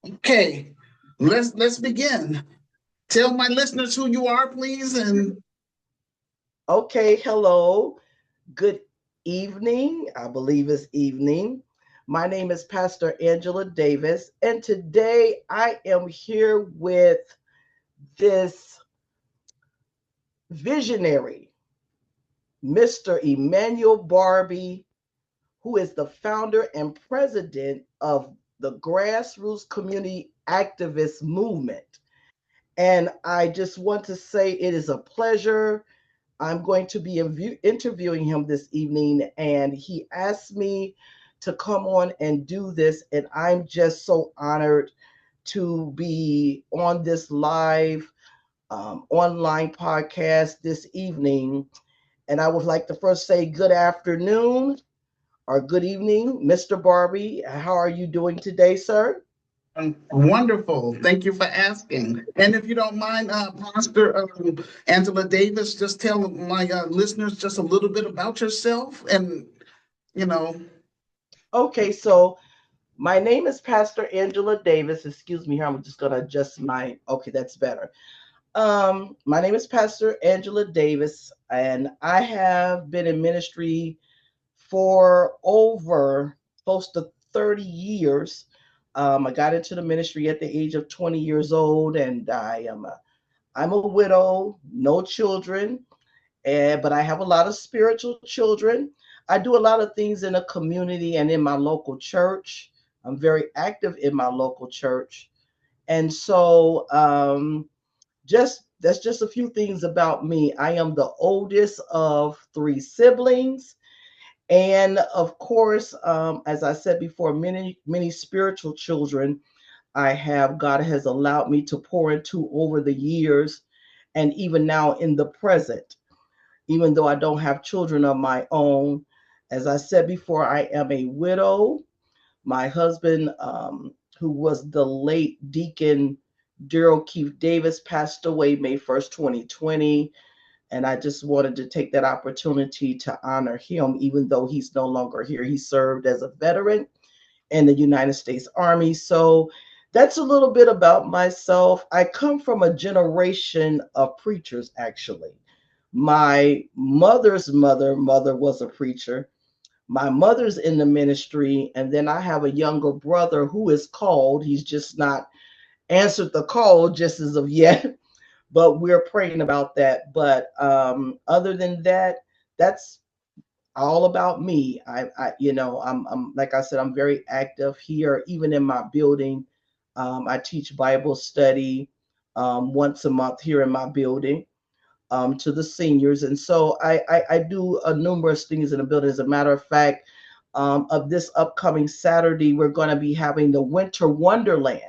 Okay, let's begin. Tell my listeners who you are, please, and Okay, hello. Good evening. I believe it's evening. My name is Pastor Angela Davis, and today I am here with this visionary, Mr. Emmanuel Barbee, who is the founder and president of the Grassroots Community Activist Movement. And I just want to say it is a pleasure. I'm going to be interviewing him this evening, and he asked me to come on and do this. And I'm just so honored to be on this live online podcast this evening. And I would like to first say good afternoon or good evening, Mr. Barbee. How are you doing today, sir? wonderful. Thank you for asking. And if you don't mind, Pastor Angela Davis, just tell my listeners just a little bit about yourself, and you know, Okay, so my name is Pastor Angela Davis. Excuse me here. I'm just going to adjust my. Okay, that's better. My name is Pastor Angela Davis, and I have been in ministry for over close to 30 years. I got into the ministry at the age of 20 years old, and I'm a widow, no children, but I have a lot of spiritual children. I do a lot of things in the community and in my local church. I'm very active in my local church, and so just that's just a few things about me. I am the oldest of three siblings, and of course, as I said before, many spiritual children I have. God has allowed me to pour into over the years, and even now in the present. Even though I don't have children of my own, as I said before, I am a widow. My husband, who was the late Deacon Daryl Keith Davis, passed away May 1st, 2020. And I just wanted to take that opportunity to honor him, even though he's no longer here. He served as a veteran in the United States Army. So that's a little bit about myself. I come from a generation of preachers, actually. My mother was a preacher. My mother's in the ministry, and then I have a younger brother who is called. He's just not answered the call just as of yet, but we're praying about that. But other than that, that's all about me. I'm like I said, I'm very active here, even in my building. I teach Bible study once a month here in my building to the seniors. And so I do numerous things in the building. As a matter of fact, of this upcoming Saturday, we're going to be having the Winter Wonderland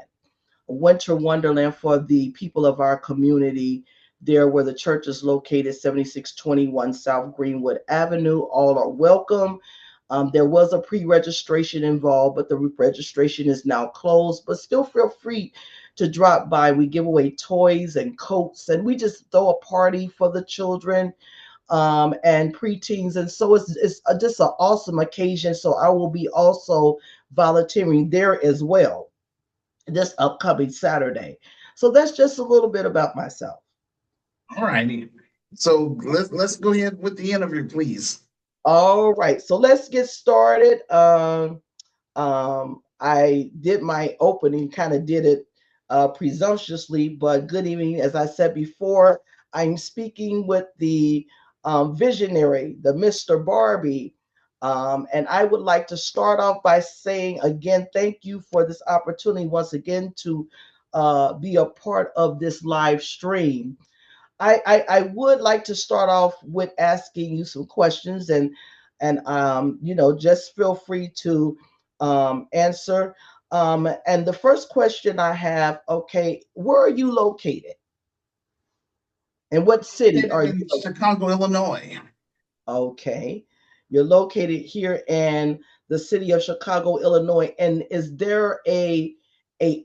for the people of our community there where the church is located, 7621 South Greenwood Avenue. All are welcome. There was a pre-registration involved, but the registration is now closed. But still feel free to drop by. We give away toys and coats, and we just throw a party for the children and preteens. And so it's just an awesome occasion. So I will be also volunteering there as well this upcoming Saturday. So that's just a little bit about myself. all righty. So let's go ahead with the interview, please. All right, so let's get started. I did my opening, kind of did it presumptuously, but good evening. As I said before, I'm speaking with the visionary, the Mr. Barbee. And I would like to start off by saying again, thank you for this opportunity once again to be a part of this live stream. I would like to start off with asking you some questions and just feel free to answer. And the first question I have, okay, where are you located? In what city Located are you in located? Chicago, Illinois. Okay. You're located here in the city of Chicago, Illinois. And is there a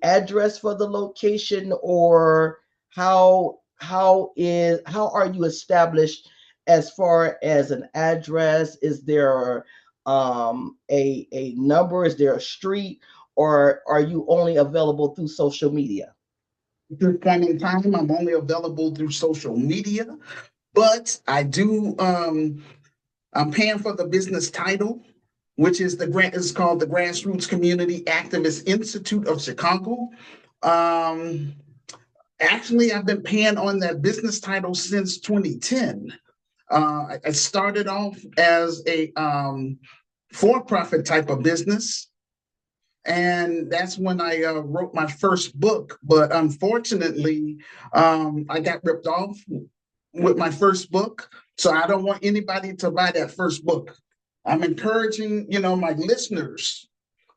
address for the location, or how are you established as far as an address? Is there a number? Is there a street, or are you only available through social media? At this point in time, I'm only available through social media, but I do. I'm paying for the business title, which is is called the Grassroots Community Activist Institute of Chicago. Um, Actually, I've been paying on that business title since 2010. I started off as a for-profit type of business, and that's when I wrote my first book. But unfortunately, I got ripped off with my first book, so I don't want anybody to buy that first book. I'm encouraging, my listeners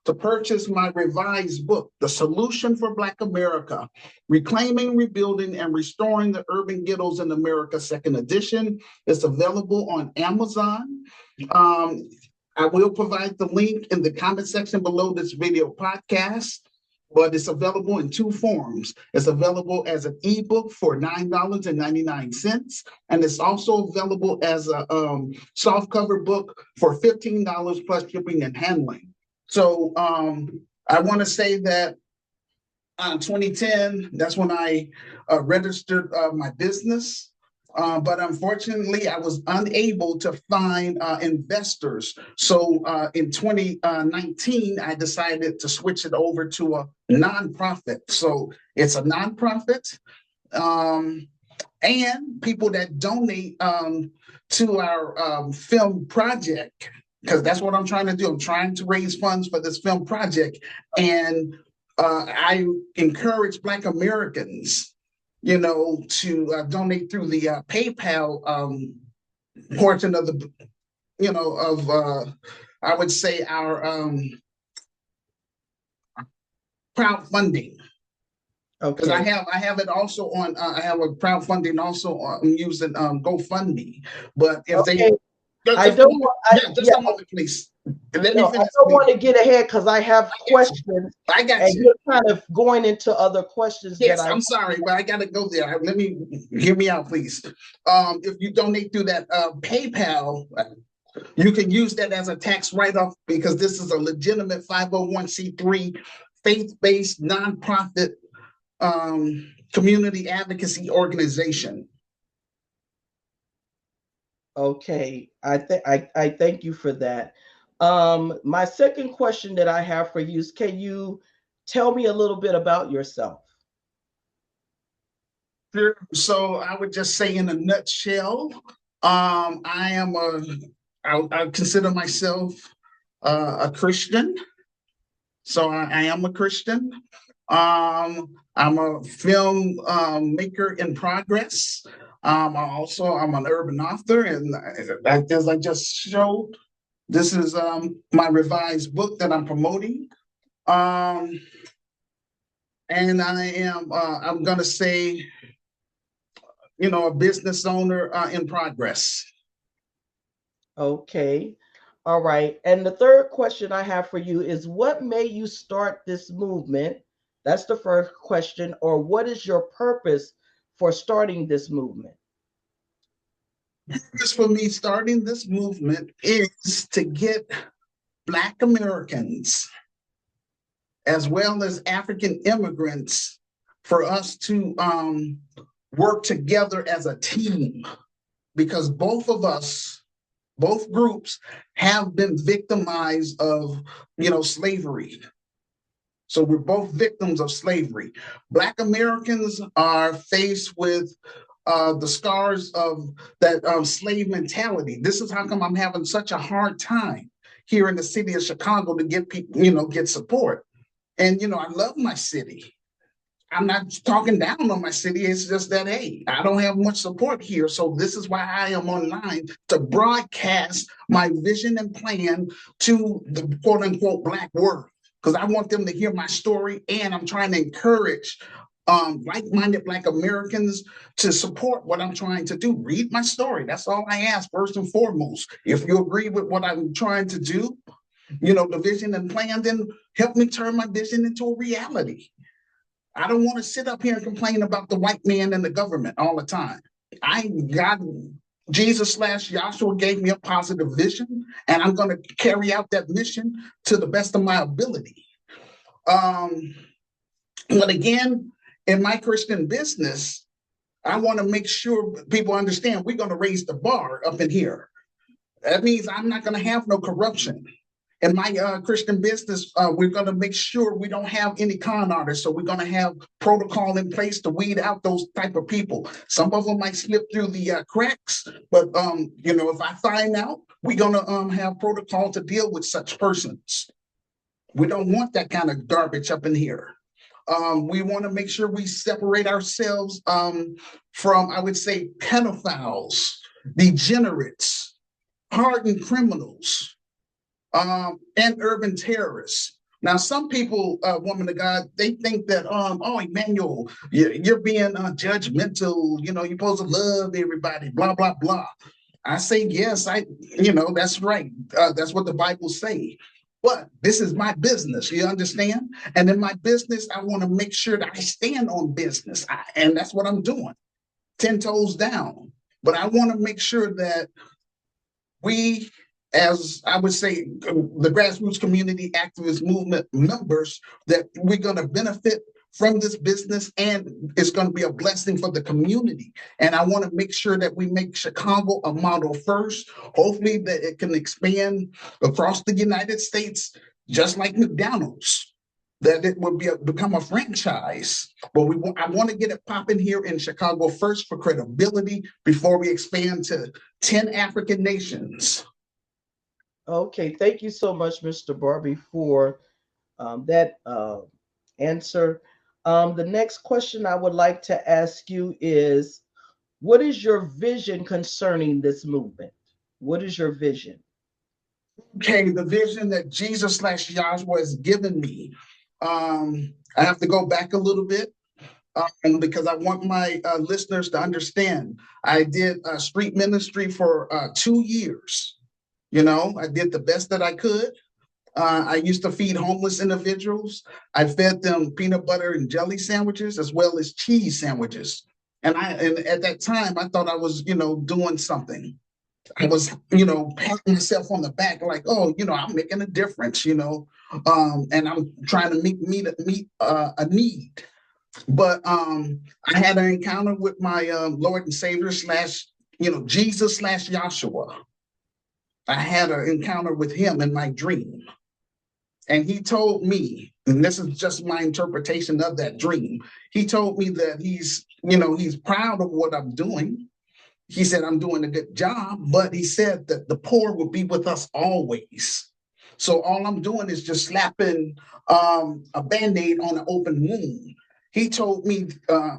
to purchase my revised book, The Solution for Black America: Reclaiming, Rebuilding, and Restoring the Urban Ghettos in America, second edition. It's available on Amazon. Um, I will provide the link in the comment section below this video podcast, but it's available in two forms. It's available as an ebook for $9.99, and it's also available as a softcover book for $15 plus shipping and handling. So I want to say that 2010, that's when I registered my business. But unfortunately, I was unable to find investors. So in 2019, I decided to switch it over to a nonprofit. So it's a nonprofit. And people that donate to our film project, because that's what I'm trying to do. I'm trying to raise funds for this film project. And I encourage Black Americans, to donate through the PayPal portion of the, I would say our crowdfunding. Because Okay. I have it also on I have a crowdfunding also using GoFundMe. But if Okay. just, I don't want. just a moment, please. Let me No, I finish. don't want to get ahead because I have questions, I got and you. you're kind of going into other questions Yes, that I. I'm sorry, but I gotta go there. Let me hear me out, please. If you donate through that PayPal, you can use that as a tax write-off because this is a legitimate 501c3 faith-based nonprofit community advocacy organization. Okay, I thank you for that. My second question that I have for you is, can you tell me a little bit about yourself? Sure. So I would just say in a nutshell, I consider myself a Christian. So I am a Christian. I'm a film maker in progress. I'm an urban author, and as I just showed, this is my revised book that I'm promoting. Um, and I'm gonna say, a business owner in progress. Okay, all right. And the third question I have for you is, what made you start this movement? That's the first question. Or what is your purpose for starting this movement? Purpose for me starting this movement is to get Black Americans as well as African immigrants for us to work together as a team, because both of us, both groups have been victimized of, slavery. So we're both victims of slavery. Black Americans are faced with the scars of that slave mentality. This is how come I'm having such a hard time here in the city of Chicago to get people, get support. And, I love my city. I'm not talking down on my city. It's just that, hey, I don't have much support here. So this is why I am online to broadcast my vision and plan to the quote unquote Black world, because I want them to hear my story. And I'm trying to encourage like-minded Black Americans to support what I'm trying to do. Read my story. That's all I ask, first and foremost. If you agree with what I'm trying to do, the vision and plan, then help me turn my vision into a reality. I don't want to sit up here and complain about the white man and the government all the time. I got Jesus slash Joshua gave me a positive vision, and I'm going to carry out that mission to the best of my ability. But again, in my Christian business, I want to make sure people understand we're going to raise the bar up in here. That means I'm not going to have no corruption. In my Christian business, we're going to make sure we don't have any con artists. So we're going to have protocol in place to weed out those type of people. Some of them might slip through the cracks, but if I find out, we're going to have protocol to deal with such persons. We don't want that kind of garbage up in here. We want to make sure we separate ourselves from, I would say, pedophiles, degenerates, hardened criminals, and urban terrorists. Now, some people, woman of God, they think that, oh, Emmanuel, you're being judgmental. You're supposed to love everybody, blah, blah, blah. I say, yes, that's right. That's what the Bible say. But this is my business, you understand? And in my business, I want to make sure that I stand on business. And that's what I'm doing, 10 toes down. But I want to make sure that we, as I would say, the grassroots community activist movement members, that we're going to benefit from this business, and it's going to be a blessing for the community. And I want to make sure that we make Chicago a model first, hopefully that it can expand across the United States, just like McDonald's, that it will become a franchise. But I want to get it popping here in Chicago first for credibility before we expand to 10 African nations. Okay, thank you so much, Mr. Barbee, for that answer. The next question I would like to ask you is, what is your vision concerning this movement? What is your vision? Okay, the vision that Jesus slash Yahweh has given me. I have to go back a little bit because I want my listeners to understand. I did street ministry for 2 years. I did the best that I could. I used to feed homeless individuals. I fed them peanut butter and jelly sandwiches as well as cheese sandwiches. And at that time, I thought I was, doing something. I was, patting myself on the back, like, oh, I'm making a difference, and I'm trying to meet a need. But I had an encounter with my Lord and Savior slash, Jesus slash Joshua. I had an encounter with him in my dream. And he told me, and this is just my interpretation of that dream, he told me that he's proud of what I'm doing. He said, I'm doing a good job, but he said that the poor will be with us always. So all I'm doing is just slapping a Band-Aid on an open wound. He told me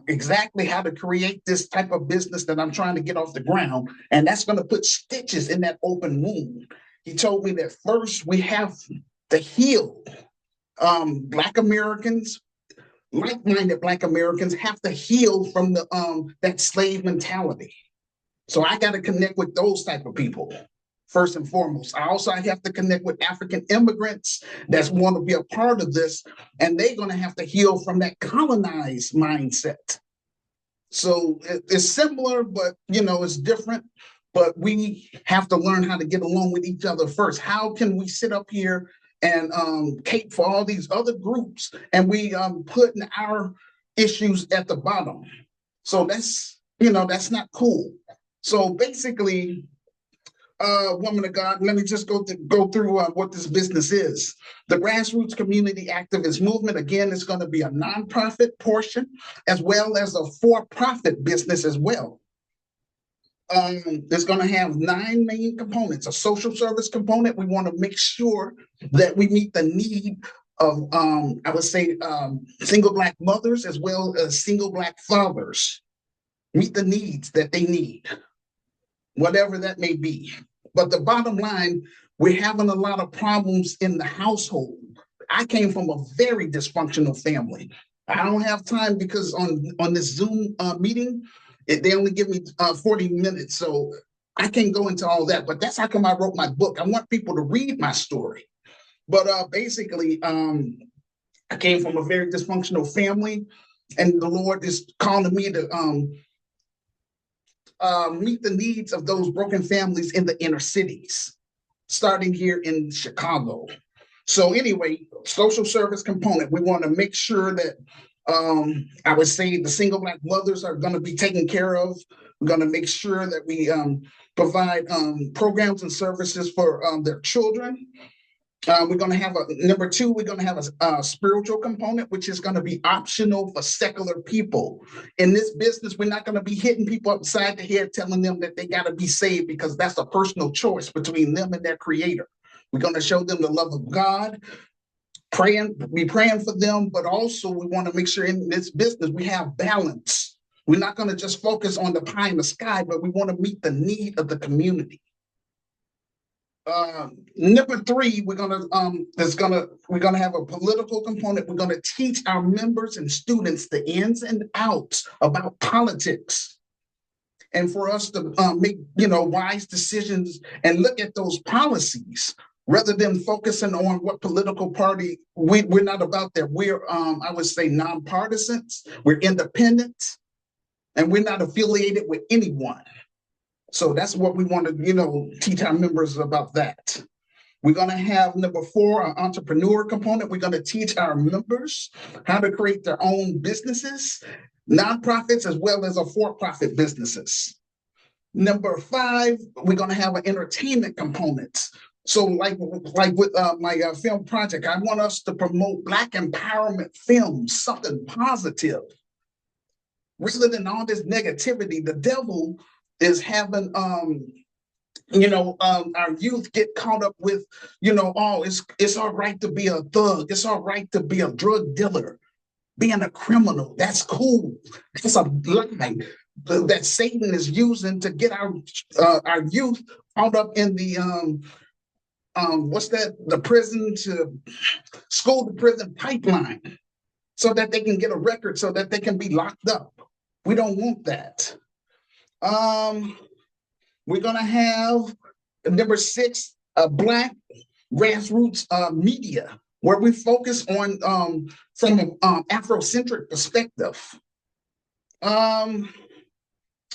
exactly how to create this type of business that I'm trying to get off the ground, and that's going to put stitches in that open wound. He told me that first we have to heal. Black Americans, like-minded Black Americans, have to heal from that slave mentality. So I got to connect with those type of people first and foremost. I also have to connect with African immigrants that want to be a part of this, and they're going to have to heal from that colonized mindset. So it's similar, but it's different. But we have to learn how to get along with each other first. How can we sit up here and cape for all these other groups, and we putting our issues at the bottom? So that's not cool. So basically, woman of God, let me just go through what this business is. The Grassroots Community Activist Movement, again, is going to be a nonprofit portion as well as a for-profit business as well. It's going to have 9 main components. A social service component. We want to make sure that we meet the need of, I would say, single Black mothers as well as single Black fathers. Meet the needs that they need, whatever that may be. But the bottom line, we're having a lot of problems in the household. I came from a very dysfunctional family. I don't have time because on this Zoom meeting, they only give me 40 minutes. So I can't go into all that, but that's how come I wrote my book. I want people to read my story. But basically, I came from a very dysfunctional family, and the Lord is calling me to meet the needs of those broken families in the inner cities, starting here in Chicago. So anyway, social service component, we want to make sure that I would say the single Black mothers are going to be taken care of. We're going to make sure that we provide programs and services for their children. We're going to have number two, we're going to have a spiritual component, which is going to be optional for secular people. In this business, we're not going to be hitting people upside the head, telling them that they got to be saved, because that's a personal choice between them and their creator. We're going to show them the love of God, be praying for them, but also we want to make sure in this business we have balance. We're not going to just focus on the pie in the sky, but we want to meet the need of the community. Number three, we're gonna have a political component. We're gonna teach our members and students the ins and outs about politics, and for us to make wise decisions and look at those policies rather than focusing on what political party. We're not about that. We're I would say nonpartisans. We're independent, and we're not affiliated with anyone. So that's what we want to, teach our members about that. We're going to have number four, an entrepreneur component. We're going to teach our members how to create their own businesses, nonprofits, as well as for-profit businesses. Number five, we're going to have an entertainment component. So like with my film project, I want us to promote Black empowerment films, something positive. Rather than all this negativity, the devil is having our youth get caught up with, it's all right to be a thug, it's all right to be a drug dealer, being a criminal. That's cool. That's a lie that Satan is using to get our youth caught up in the the prison to school to prison pipeline, so that they can get a record, so that they can be locked up. We don't want that. We're gonna have number six, Black grassroots media, where we focus on from an Afrocentric perspective.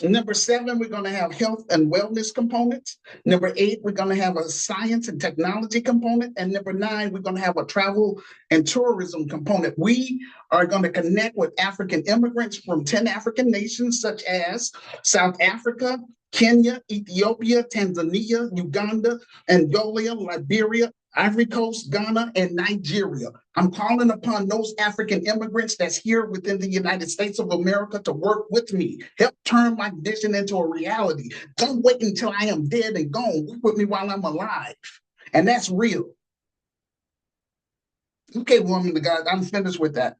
Number seven, we're going to have health and wellness components. Number eight, we're going to have a science and technology component. And number nine, we're going to have a travel and tourism component. We are going to connect with African immigrants from 10 African nations, such as South Africa, Kenya, Ethiopia, Tanzania, Uganda, Angola, Liberia, Ivory Coast, Ghana, and Nigeria. I'm calling upon those African immigrants that's here within the United States of America to work with me, help turn my vision into a reality. Don't wait until I am dead and gone. Work with me while I'm alive. And that's real. Okay, woman of God, I'm finished with that.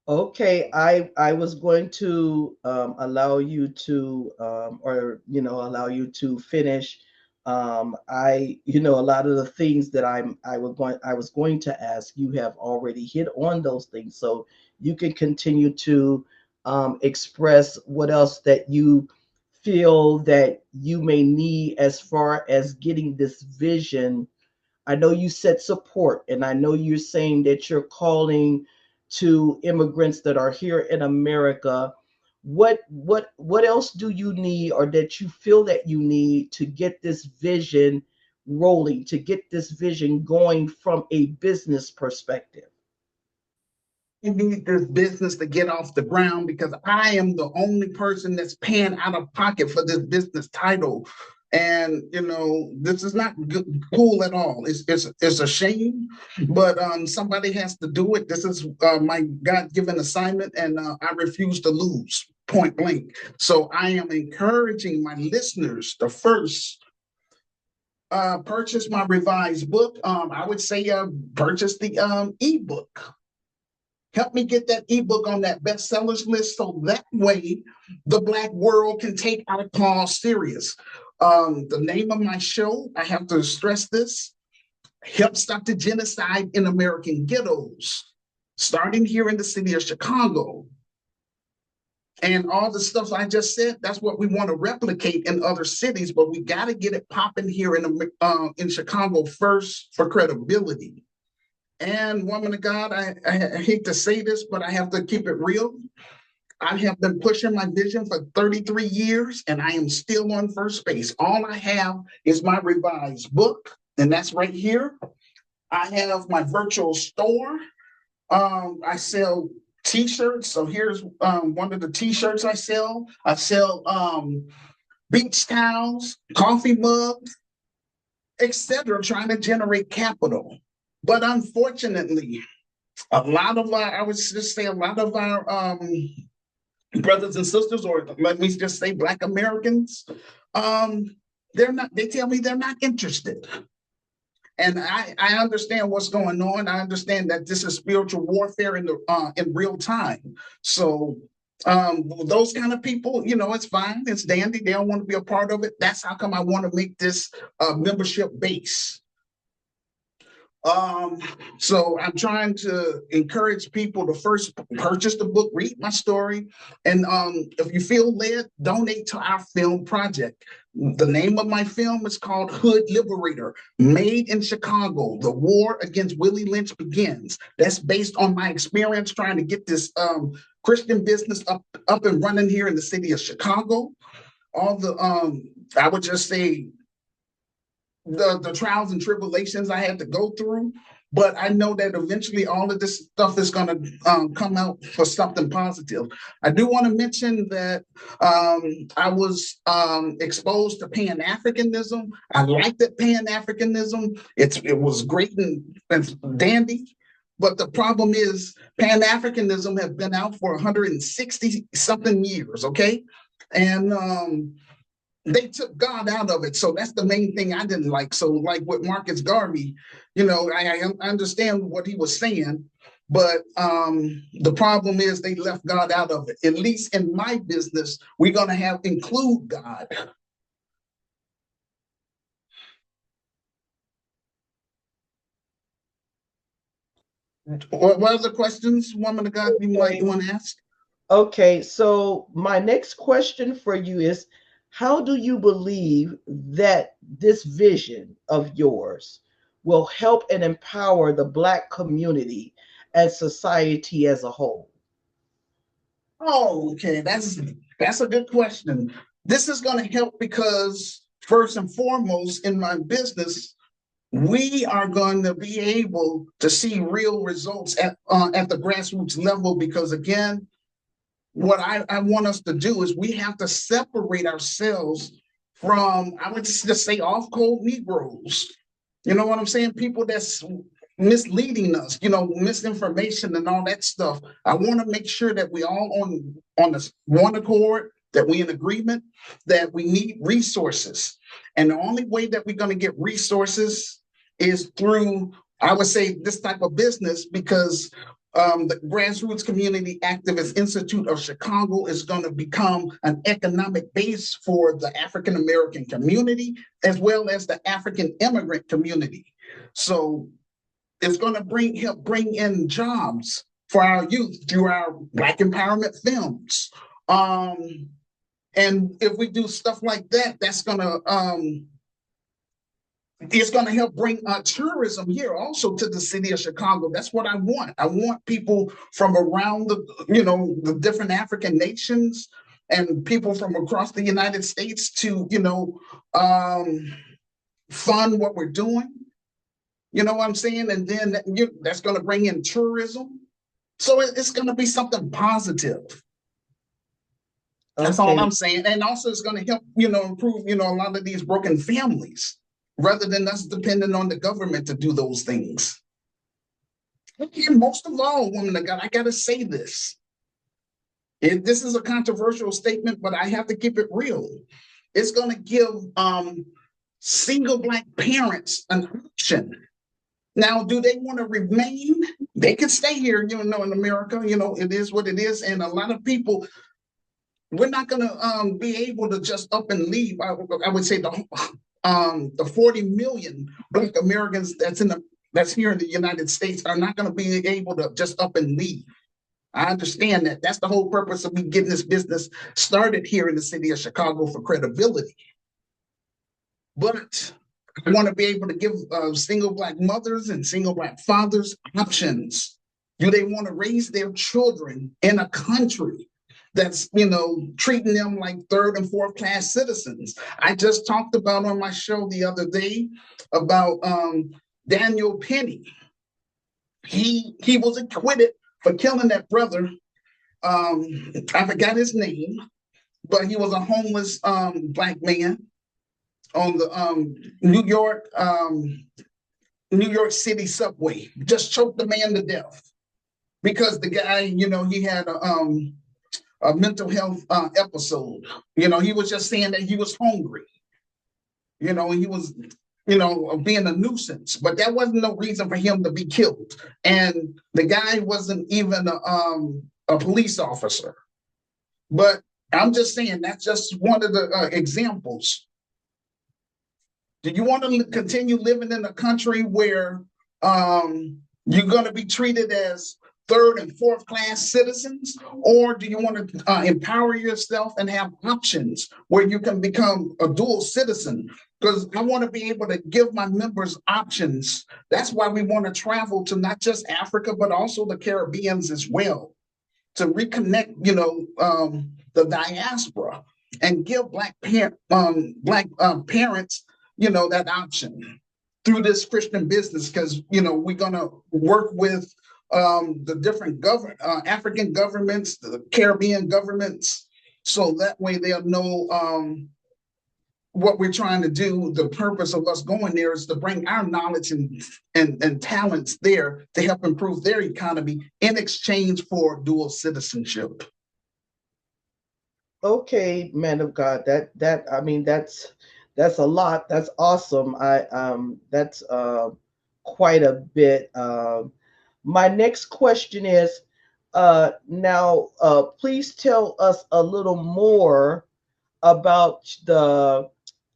Okay, I was going to allow you to allow you to finish. A lot of the things that I was going to ask, you have already hit on those things, so you can continue to express what else that you feel that you may need as far as getting this vision. I know you said support, and I know you're saying that you're calling to immigrants that are here in America. What else do you need, or that you feel that you need, to get this vision rolling, to get this vision going from a business perspective? I need this business to get off the ground, because I am the only person that's paying out of pocket for this business title. And this is not cool at all. It's a shame, but somebody has to do it. This is my God-given assignment, and I refuse to lose, point blank. So I am encouraging my listeners to first purchase my revised book. I would say purchase the ebook. Help me get that ebook on that bestsellers list, so that way the Black world can take our cause serious. The name of my show, I have to stress this: Help Stop the Genocide in American Ghettos, starting here in the city of Chicago. And all the stuff I just said, that's what we want to replicate in other cities, but we got to get it popping here in Chicago first for credibility. And woman of God, I hate to say this, but I have to keep it real. I have been pushing my vision for 33 years, and I am still on first base. All I have is my revised book, and that's right here. I have my virtual store. I sell t-shirts. So here's one of the t-shirts I sell. I sell beach towels, coffee mugs, etc., trying to generate capital. But unfortunately, a lot of our, I would just say a lot of our brothers and sisters, or let me just say Black Americans, they're not, they tell me they're not interested. And I understand what's going on. I understand that this is spiritual warfare in real time. So those kind of people, you know, it's fine, it's dandy. They don't want to be a part of it. That's how come I want to make this membership base. So I'm trying to encourage people to first purchase the book, read my story, and if you feel led, donate to our film project. The name of my film is called Hood Liberator, Made in Chicago. The War Against Willie Lynch Begins. That's based on my experience trying to get this Christian business up and running here in the city of Chicago. All the I would just say the trials and tribulations I had to go through, but I know that eventually all of this stuff is going to come out for something positive. I do want to mention that I was exposed to Pan-Africanism. I liked that Pan-Africanism. It was great and dandy. But the problem is Pan-Africanism has been out for 160 something years, okay? And they took God out of it. So that's the main thing I didn't like. So like with Marcus Garvey, you know, I understand what he was saying, but the problem is they left God out of it. At least in my business, we're going to include God. What other questions, woman of God, you might want to ask? Okay, so my next question for you is, how do you believe that this vision of yours will help and empower the Black community and society as a whole? Oh, okay, that's a good question. This is going to help because first and foremost in my business, we are going to be able to see real results at the grassroots level because again, what I want us to do is we have to separate ourselves from, I would just say, off-code Negroes. You know what I'm saying? People that's misleading us, you know, misinformation and all that stuff. I want to make sure that we all on this one accord, that we in agreement, that we need resources. And the only way that we're going to get resources is through, I would say, this type of business because the Grassroots Community Activist Institute of Chicago is going to become an economic base for the African American community as well as the African immigrant community. So it's going to help bring in jobs for our youth through our Black empowerment films. And if we do stuff like that, that's going to it's going to help bring tourism here also to the city of Chicago. That's what I want. I want people from around the different African nations and people from across the United States to, fund what we're doing. You know what I'm saying? And then that's going to bring in tourism. So it's going to be something positive. That's all I'm saying. And also it's going to help, improve, a lot of these broken families, rather than us depending on the government to do those things. And most of all, woman of God, I got to say this. This is a controversial statement, but I have to keep it real. It's going to give single Black parents an option. Now, do they want to remain? They can stay here, in America. It is what it is. And a lot of people, we're not going to be able to just up and leave. I would say the 40 million Black Americans that's here in the United States are not going to be able to just up and leave. I understand that. That's the whole purpose of me getting this business started here in the city of Chicago for credibility. But I want to be able to give single Black mothers and single Black fathers options. Do they want to raise their children in a country that's, you know, treating them like third and fourth class citizens. I just talked about on my show the other day about Daniel Penny. He was acquitted for killing that brother. I forgot his name, but he was a homeless black man on the New York City subway. Just choked the man to death because the guy, you know, he had a mental health episode. You know, he was just saying that he was hungry. You know, he was, you know, being a nuisance, but that wasn't no reason for him to be killed. And the guy wasn't even a police officer. But I'm just saying that's just one of the examples. Do you want to continue living in a country where you're going to be treated as third and fourth class citizens, or do you want to empower yourself and have options where you can become a dual citizen? Because I want to be able to give my members options. That's why we want to travel to not just Africa, but also the Caribbeans as well, to reconnect, you know, the diaspora and give black parents, you know, that option through this Christian business. Because, you know, we're going to work with the different African governments, the Caribbean governments, so that way they'll know what we're trying to do. The purpose of us going there is to bring our knowledge and talents there to help improve their economy in exchange for dual citizenship. Okay, man of God, that I mean that's a lot. That's awesome. That's quite a bit. My next question is now please tell us a little more about the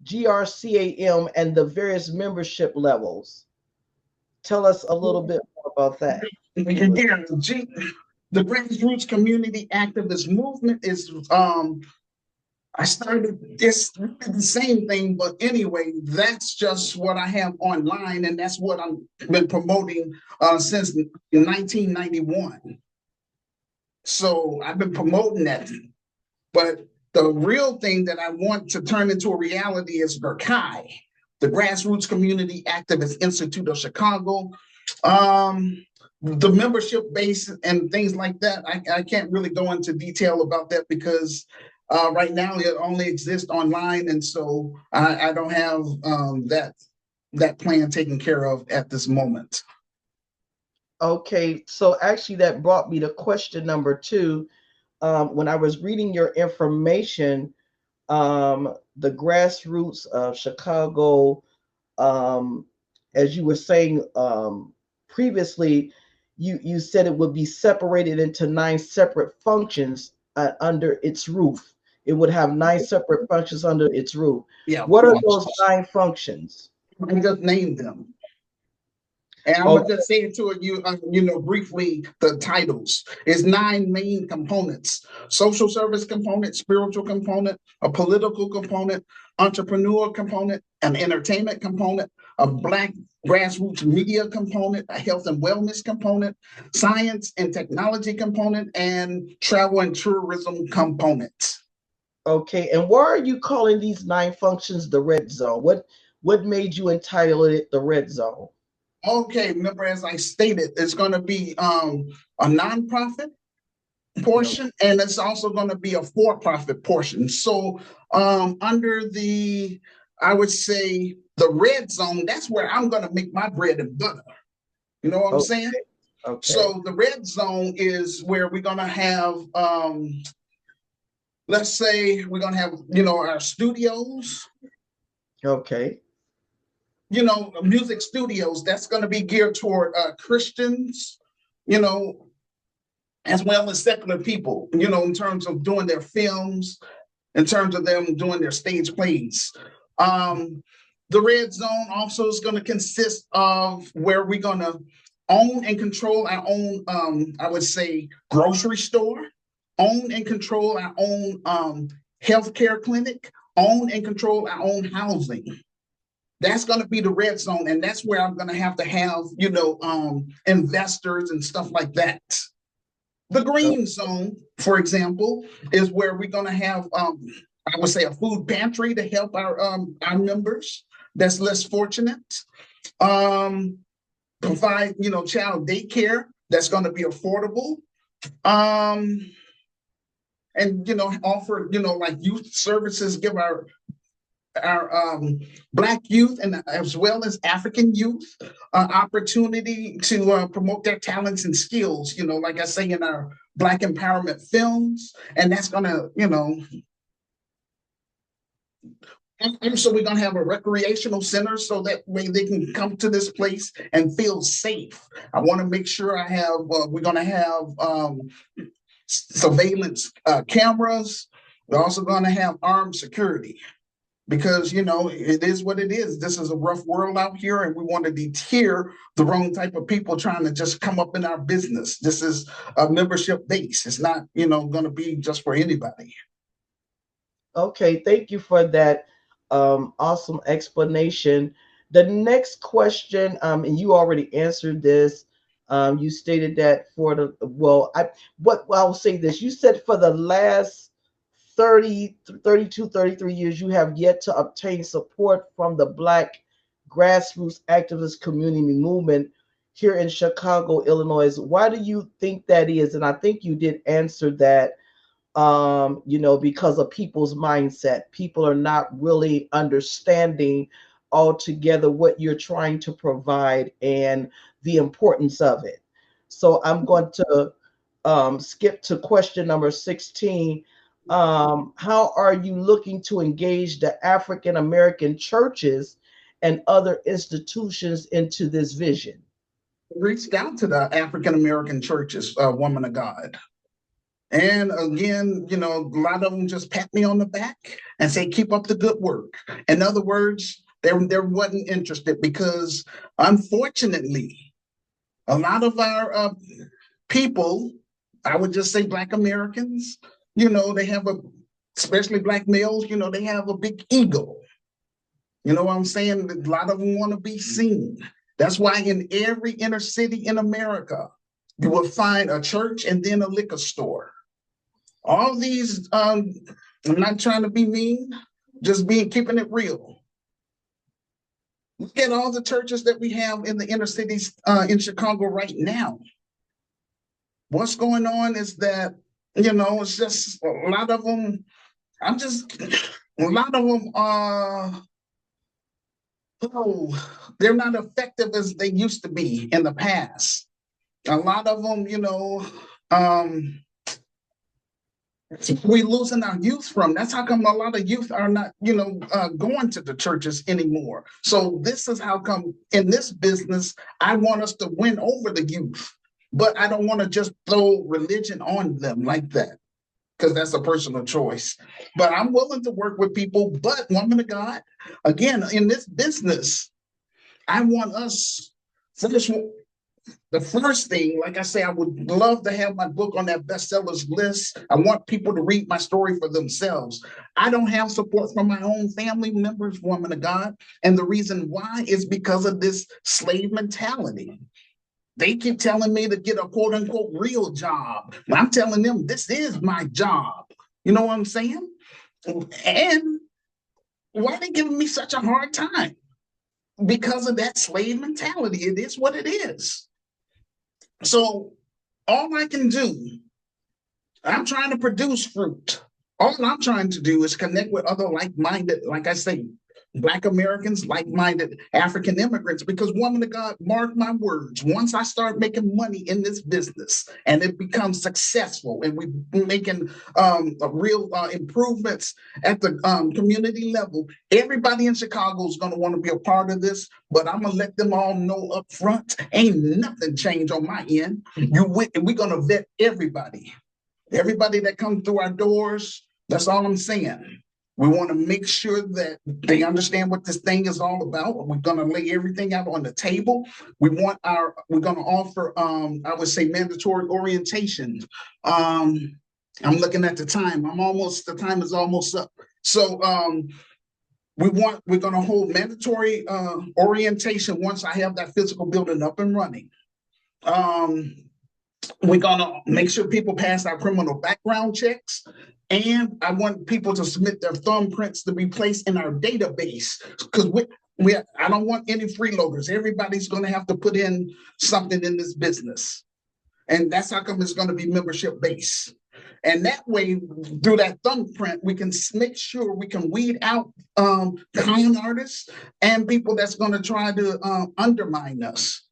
GRCAM and the various membership levels. Tell us a little bit more about that. Again, the grassroots community activist movement is I started this the same thing, but anyway, that's just what I have online, and that's what I've been promoting since 1991. So I've been promoting that, but the real thing that I want to turn into a reality is GRCI, the Grassroots Community Activist Institute of Chicago. The membership base and things like that, I can't really go into detail about that because right now it only exists online, and so I don't have that plan taken care of at this moment. Okay, so actually that brought me to question number 2. When I was reading your information, the Grassroots of Chicago, as you were saying previously, you said it would be separated into 9 separate functions under its roof. It would have 9 separate functions under its roof. Yeah. What are those 9 functions? I just named them. And I'm gonna just say it to you, you know, briefly, the titles. It's 9 main components: social service component, spiritual component, a political component, entrepreneur component, an entertainment component, a Black grassroots media component, a health and wellness component, science and technology component, and travel and tourism component. Okay, and why are you calling these 9 functions the red zone? What made you entitle it the red zone? Okay, remember, as I stated, it's going to be a nonprofit portion, and it's also going to be a for-profit portion. So under the, I would say, the red zone, that's where I'm going to make my bread and butter. You know what I'm saying? Okay. So the red zone is where we're going to have, let's say we're going to have, you know, our studios. Okay. You know, music studios, that's going to be geared toward Christians, you know, as well as secular people, you know, in terms of doing their films, in terms of them doing their stage plays. The red zone also is going to consist of where we're going to own and control our own, I would say, grocery store, own and control our own healthcare clinic, own and control our own housing. That's going to be the red zone, and that's where I'm going to have, you know, investors and stuff like that. The green zone, for example, is where we're going to have, I would say, a food pantry to help our members that's less fortunate. Provide, child daycare that's going to be affordable. And offer, like youth services, give our Black youth and as well as African youth opportunity to promote their talents and skills, like I say, in our Black empowerment films. And that's going to, and so we're going to have a recreational center so that way they can come to this place and feel safe. I want to make sure we're going to have surveillance cameras. We're also going to have armed security. Because, it is what it is. This is a rough world out here, and we want to deter the wrong type of people trying to just come up in our business. This is a membership base. It's not, going to be just for anybody. Okay, thank you for that awesome explanation. The next question, and you already answered this. You stated that I'll say this. You said for the last 33 years, you have yet to obtain support from the Black grassroots activist community movement here in Chicago, Illinois. Why do you think that is? And I think you did answer that, because of people's mindset. People are not really understanding altogether what you're trying to provide and the importance of it. So I'm going to skip to question number 16. How are you looking to engage the African American churches and other institutions into this vision? Reached out to the African American churches, Woman of God. And again, a lot of them just pat me on the back and say, keep up the good work. In other words, they wasn't interested because, unfortunately, a lot of our people, I would just say Black Americans, they have especially Black males, they have a big ego. You know what I'm saying? A lot of them want to be seen. That's why in every inner city in America, you will find a church and then a liquor store. All these, I'm not trying to be mean, just keeping it real. Look at all the churches that we have in the inner cities in Chicago right now. What's going on is that, it's just a lot of them, they're not effective as they used to be in the past. A lot of them, we're losing our youth from. That's how come a lot of youth are not, going to the churches anymore. So this is how come in this business, I want us to win over the youth, but I don't want to just throw religion on them like that, because that's a personal choice. But I'm willing to work with people. But Woman of God, again, in this business, I want us the first thing, like I say, I would love to have my book on that bestsellers list. I want people to read my story for themselves. I don't have support from my own family members, Woman of God. And the reason why is because of this slave mentality. They keep telling me to get a quote unquote real job. But I'm telling them this is my job. You know what I'm saying? And why are they giving me such a hard time? Because of that slave mentality. It is what it is. So all I can do, I'm trying to produce fruit. All I'm trying to do is connect with other like-minded, like I say, Black Americans, like-minded African immigrants, because Woman of God, mark my words, once I start making money in this business and it becomes successful and we're making real improvements at the community level, everybody in Chicago is going to want to be a part of this, but I'm going to let them all know up front, ain't nothing changed on my end. We're going to vet everybody. Everybody that comes through our doors, that's all I'm saying. We want to make sure that they understand what this thing is all about. We're going to lay everything out on the table. We're going to offer, I would say, mandatory orientation. I'm looking at the time. The time is almost up. So we're going to hold mandatory orientation once I have that physical building up and running. We're gonna make sure people pass our criminal background checks. And I want people to submit their thumbprints to be placed in our database. Because I don't want any freeloaders. Everybody's gonna have to put in something in this business. And that's how come it's gonna be membership based. And that way, through that thumbprint, we can make sure we can weed out con artists and people that's gonna try to undermine us.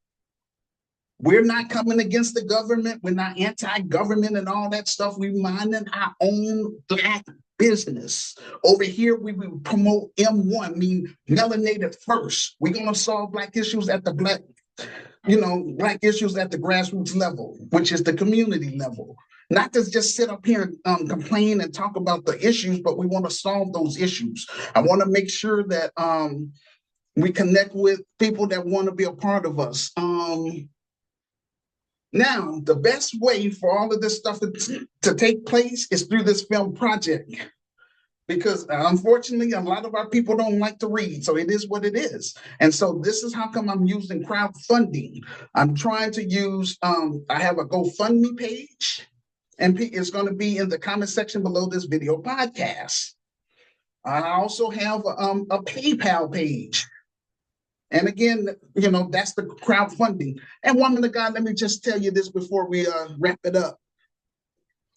We're not coming against the government. We're not anti-government and all that stuff. We're minding our own Black business. Over here, we will promote M1, mean melanated first. We're going to solve Black issues at the Black issues at the grassroots level, which is the community level. Not to just sit up here and complain and talk about the issues, but we want to solve those issues. I want to make sure that we connect with people that want to be a part of us. Now, the best way for all of this stuff to take place is through this film project, because unfortunately, a lot of our people don't like to read, so it is what it is. And so this is how come I'm using crowdfunding. I'm trying to use, I have a GoFundMe page, and it's going to be in the comment section below this video podcast. I also have a PayPal page. And again, that's the crowdfunding. And woman of God, let me just tell you this before we wrap it up.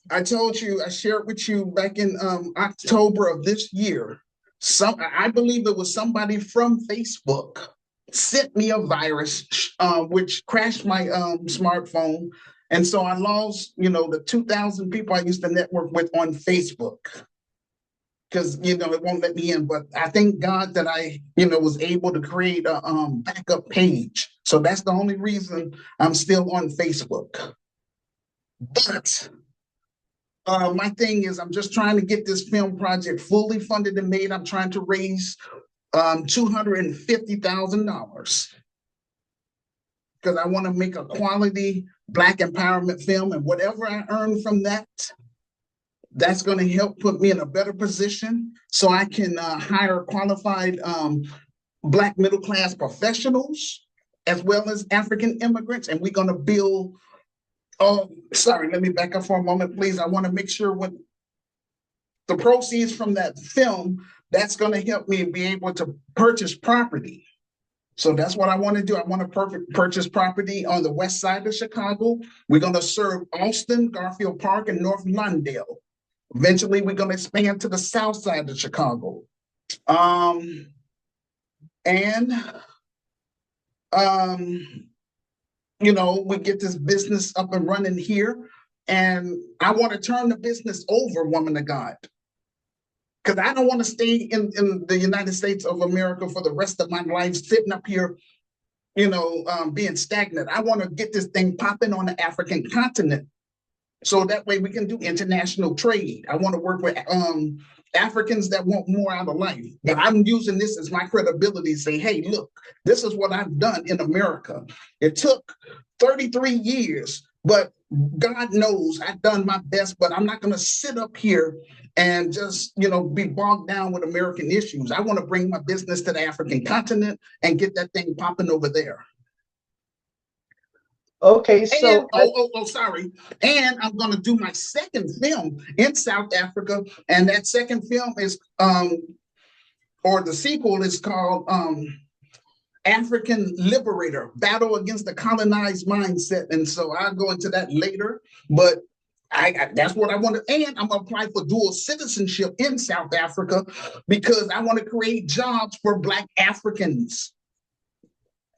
I shared with you back in October of this year, I believe it was somebody from Facebook sent me a virus, which crashed my smartphone. And so I lost, the 2,000 people I used to network with on Facebook. Because it won't let me in, but I thank God that I was able to create a backup page. So that's the only reason I'm still on Facebook. But my thing is, I'm just trying to get this film project fully funded and made. I'm trying to raise $250,000 because I want to make a quality Black empowerment film, and whatever I earn from that, that's going to help put me in a better position so I can hire qualified Black middle-class professionals as well as African immigrants. And we're going to build, let me back up for a moment, please. I want to make sure with the proceeds from that film, that's going to help me be able to purchase property. So that's what I want to do. I want to purchase property on the west side of Chicago. We're going to serve Austin, Garfield Park, and North Lawndale. Eventually, we're going to expand to the south side of Chicago. We get this business up and running here. And I want to turn the business over, woman of God. Because I don't want to stay in the United States of America for the rest of my life, sitting up here, being stagnant. I want to get this thing popping on the African continent. So that way we can do international trade. I want to work with Africans that want more out of life. But I'm using this as my credibility to say, hey, look, this is what I've done in America. It took 33 years, but God knows I've done my best, but I'm not going to sit up here and just, be bogged down with American issues. I want to bring my business to the African continent and get that thing popping over there. Okay, so sorry. And I'm going to do my second film in South Africa, and that second film is or the sequel is called African Liberator: Battle Against the Colonized Mindset. And so I'll go into that later, but that's what I want to, and I'm going to apply for dual citizenship in South Africa because I want to create jobs for Black Africans.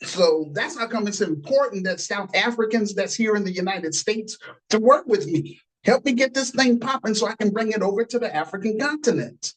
So that's how come it's important that South Africans that's here in the United States to work with me. Help me get this thing popping so I can bring it over to the African continent.